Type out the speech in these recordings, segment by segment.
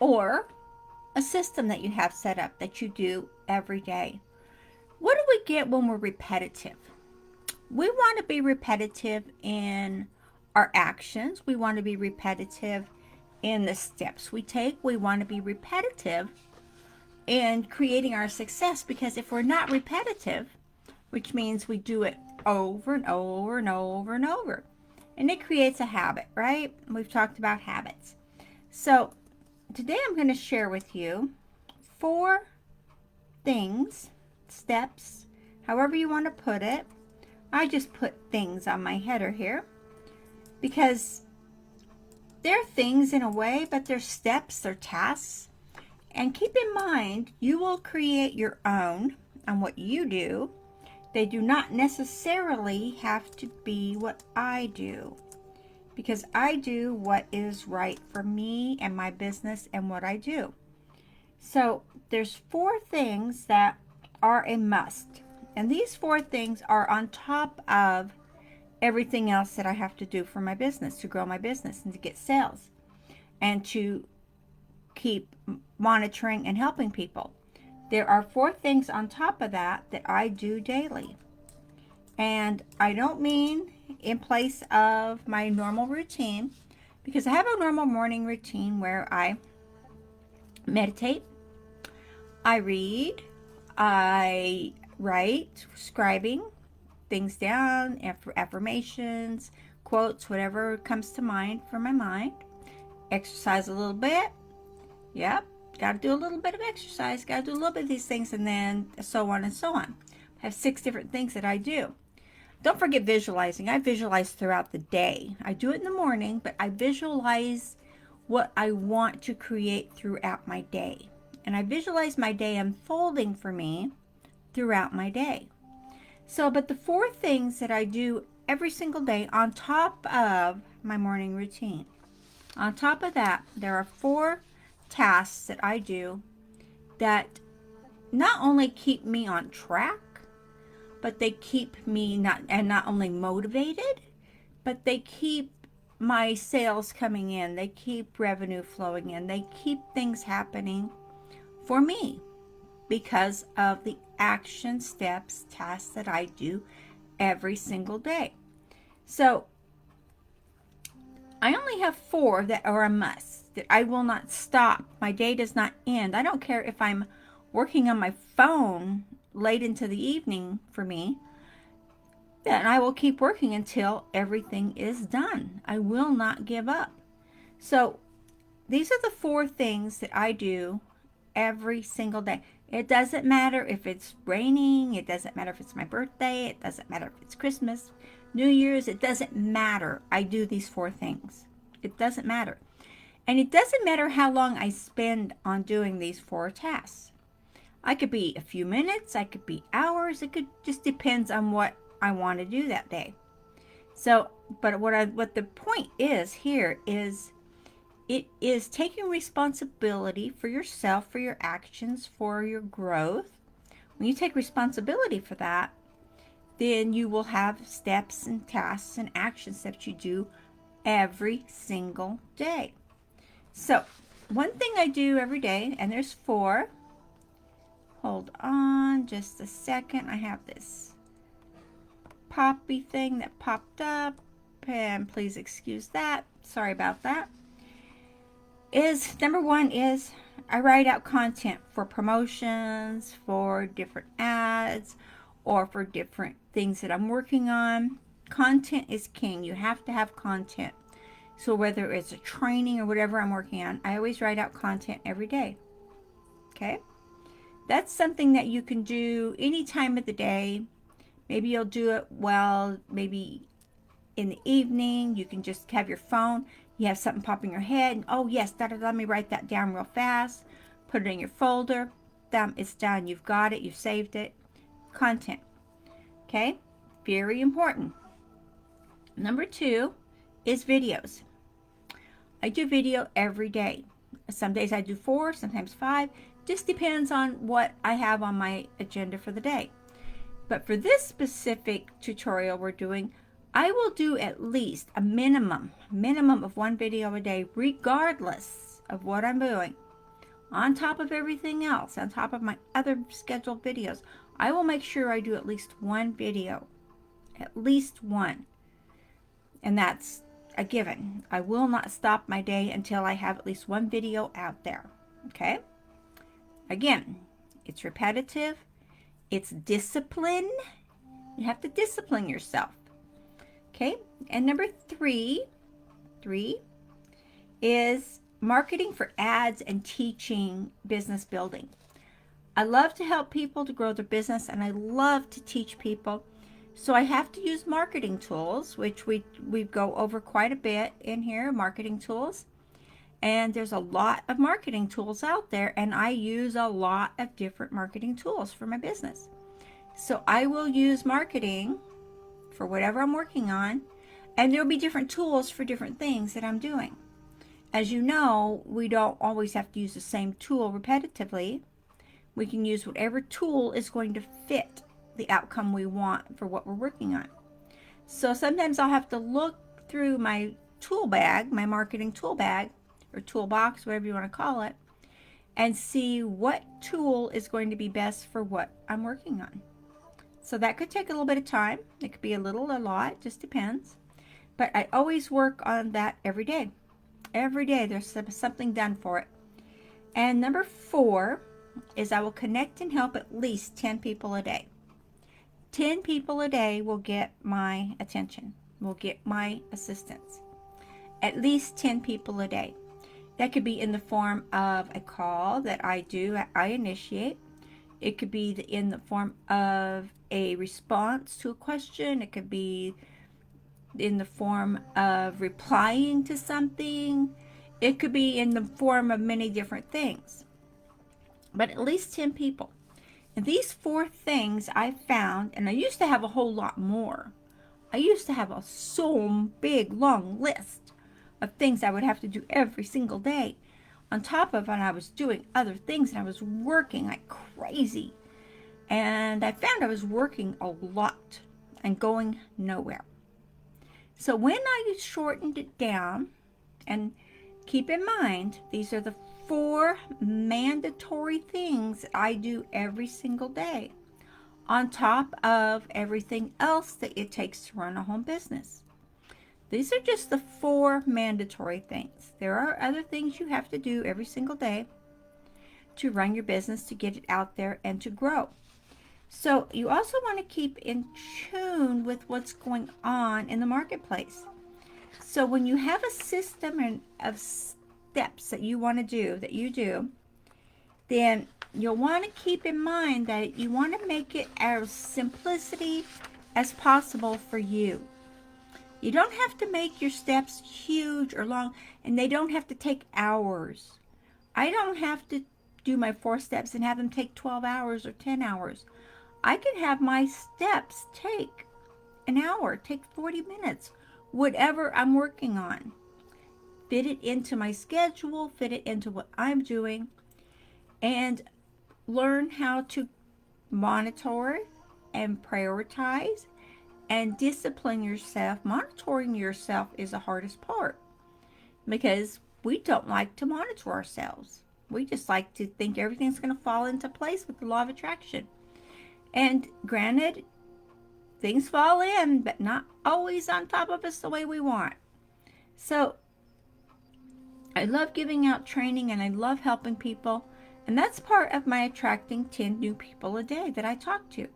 or a system that you have set up that you do every day. What do we get when we're repetitive? We want to be repetitive in our actions. We want to be repetitive in the steps we take. We want to be repetitive in creating our success, because if we're not repetitive, which means we do it over and over and over and over, and it creates a habit, right? We've talked about habits. So today I'm going to share with you 4 things, steps, however you want to put it. I just put things on my header here because they're things in a way, but they're steps, they're tasks. And keep in mind, you will create your own on what you do. They do not necessarily have to be what I do, because I do what is right for me and my business and what I do. So there's 4 things that are a must. And these 4 things are on top of everything else that I have to do for my business, to grow my business and to get sales and to keep monitoring and helping people. There are 4 things on top of that that I do daily. And I don't mean in place of my normal routine, because I have a normal morning routine where I meditate, I read, I write, scribing things down, affirmations, quotes, whatever comes to mind for my mind. Exercise a little bit. Yep, got to do a little bit of exercise, got to do a little bit of these things, and then so on and so on. I have 6 different things that I do. Don't forget visualizing. I visualize throughout the day. I do it in the morning, but I visualize what I want to create throughout my day. And I visualize my day unfolding for me throughout my day. So, but the 4 things that I do every single day on top of my morning routine, on top of that, there are 4 tasks that I do that not only keep me on track, but they keep me not only motivated, but they keep my sales coming in. They keep revenue flowing in. They keep things happening for me because of the action steps, tasks that I do every single day. So I only have 4 that are a must, that I will not stop. My day does not end. I don't care if I'm working on my phone late into the evening for me, then I will keep working until everything is done. I will not give up. So these are the 4 things that I do every single day. It doesn't matter if it's raining. It doesn't matter if it's my birthday. It doesn't matter if it's Christmas, New Year's. It doesn't matter. I do these 4 things. It doesn't matter. And it doesn't matter how long I spend on doing these 4 tasks. I could be a few minutes. I could be hours. It could just depends on what I want to do that day. So, but what the point is here is, it is taking responsibility for yourself, for your actions, for your growth. When you take responsibility for that, then you will have steps and tasks and actions that you do every single day. So, one thing I do every day, and there's 4. Hold on just a second. I have this poppy thing that popped up, and please excuse that. Sorry about that. Number 1 is I write out content for promotions, for different ads, or for different things that I'm working on. Content is king. You have to have content. So whether it's a training or whatever I'm working on, I always write out content every day. Okay? That's something that you can do any time of the day. Maybe you'll do it maybe in the evening. You can just have your phone. You have something pop in your head. And, oh, yes, let me write that down real fast. Put it in your folder. It's done. You've got it. You've saved it. Content. Okay? Very important. Number 2 is videos. I do video every day. Some days I do 4, sometimes 5. Just depends on what I have on my agenda for the day. But for this specific tutorial we're doing, I will do at least a minimum of 1 video a day, regardless of what I'm doing. On top of everything else, on top of my other scheduled videos, I will make sure I do at least one video. At least one. And that's a given. I will not stop my day until I have at least one video out there. Okay? Again, it's repetitive. It's discipline. You have to discipline yourself. Okay? And number three is marketing for ads and teaching business building. I love to help people to grow their business, and I love to teach people. So I have to use marketing tools, which we go over quite a bit in here, marketing tools. And there's a lot of marketing tools out there, and I use a lot of different marketing tools for my business. So I will use marketing for whatever I'm working on, and there'll be different tools for different things that I'm doing. As you know, we don't always have to use the same tool repetitively. We can use whatever tool is going to fit the outcome we want for what we're working on. So sometimes I'll have to look through my tool bag, my marketing tool bag, or toolbox, whatever you want to call it, and see what tool is going to be best for what I'm working on. So that could take a little bit of time. It could be a little, a lot, just depends. But I always work on that every day. Every day there's something done for it. And number 4 is I will connect and help at least 10 people a day. 10 people a day will get my attention, will get my assistance. At least 10 people a day. That could be in the form of a call that I initiate. It could be in the form of a response to a question. It could be in the form of replying to something. It could be in the form of many different things. But at least 10 people. And these 4 things I found, and I used to have a whole lot more. I used to have a so big, long list of things I would have to do every single day. On top of it, I was doing other things, and I was working like crazy. And I found I was working a lot and going nowhere. So when I shortened it down, and keep in mind, these are the 4 mandatory things that I do every single day, on top of everything else that it takes to run a home business. These are just the 4 mandatory things. There are other things you have to do every single day to run your business, to get it out there, and to grow. So you also want to keep in tune with what's going on in the marketplace. So when you have a system of steps that you want to do, that you do, then you'll want to keep in mind that you want to make it as simplicity as possible for you. You don't have to make your steps huge or long, and they don't have to take hours. I don't have to do my 4 steps and have them take 12 hours or 10 hours. I can have my steps take an hour, take 40 minutes, whatever I'm working on. Fit it into my schedule, fit it into what I'm doing, and learn how to monitor and prioritize and discipline yourself. Monitoring yourself is the hardest part, because we don't like to monitor ourselves. We just like to think everything's going to fall into place with the law of attraction. And granted, things fall in, but not always on top of us the way we want. So I love giving out training, and I love helping people. And that's part of my attracting 10 new people a day that I talk to,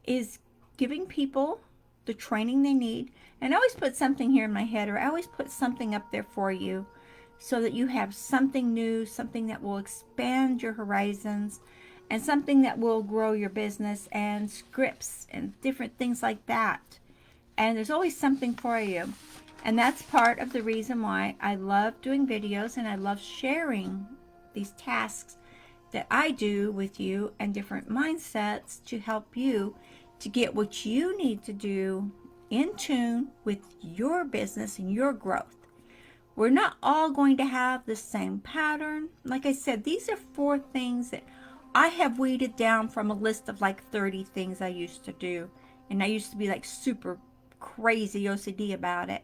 is giving people the training they need. And I always put something here in my head, or I always put something up there for you, so that you have something new, something that will expand your horizons, and something that will grow your business, and scripts and different things like that. And there's always something for you. And that's part of the reason why I love doing videos, and I love sharing these tasks that I do with you, and different mindsets to help you to get what you need to do in tune with your business and your growth. We're not all going to have the same pattern. Like I said, these are 4 things that I have weeded down from a list of like 30 things I used to do. And I used to be like super crazy OCD about it.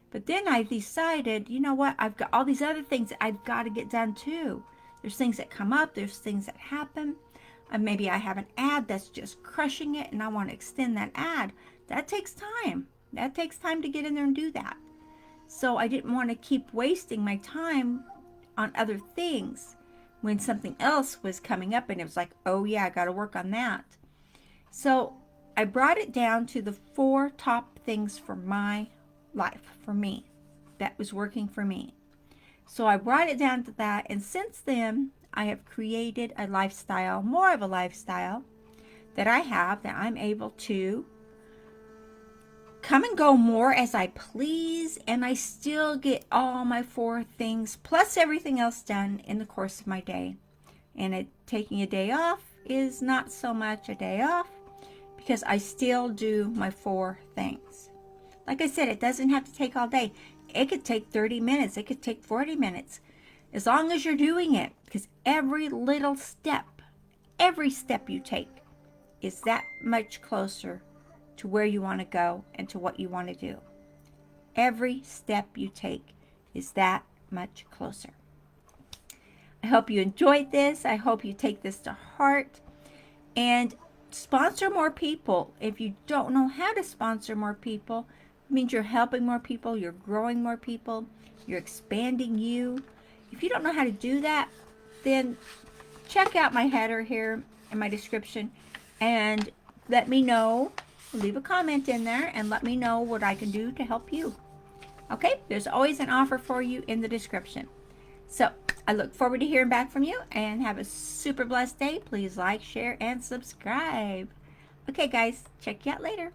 But then I decided, you know what? I've got all these other things that I've got to get done too. There's things that come up, there's things that happen. Maybe I have an ad that's just crushing it and I want to extend that ad. That takes time. That takes time to get in there and do that. So I didn't want to keep wasting my time on other things when something else was coming up and it was like, oh yeah, I got to work on that. So I brought it down to the 4 top things for my life, for me, that was working for me. So I brought it down to that, and since then I have created a lifestyle, more of a lifestyle that I have, that I'm able to come and go more as I please, and I still get all my 4 things plus everything else done in the course of my day. And taking a day off is not so much a day off because I still do my 4 things. Like I said, it doesn't have to take all day. It could take 30 minutes. It could take 40 minutes. As long as you're doing it, because every little step, every step you take is that much closer to where you want to go and to what you want to do. Every step you take is that much closer. I hope you enjoyed this. I hope you take this to heart and sponsor more people. If you don't know how to sponsor more people, it means you're helping more people, you're growing more people, you're expanding you. If you don't know how to do that, then check out my header here in my description and let me know. Leave a comment in there and let me know what I can do to help you. Okay, there's always an offer for you in the description. So I look forward to hearing back from you, and have a super blessed day. Please like, share, and subscribe. Okay guys, check you out later.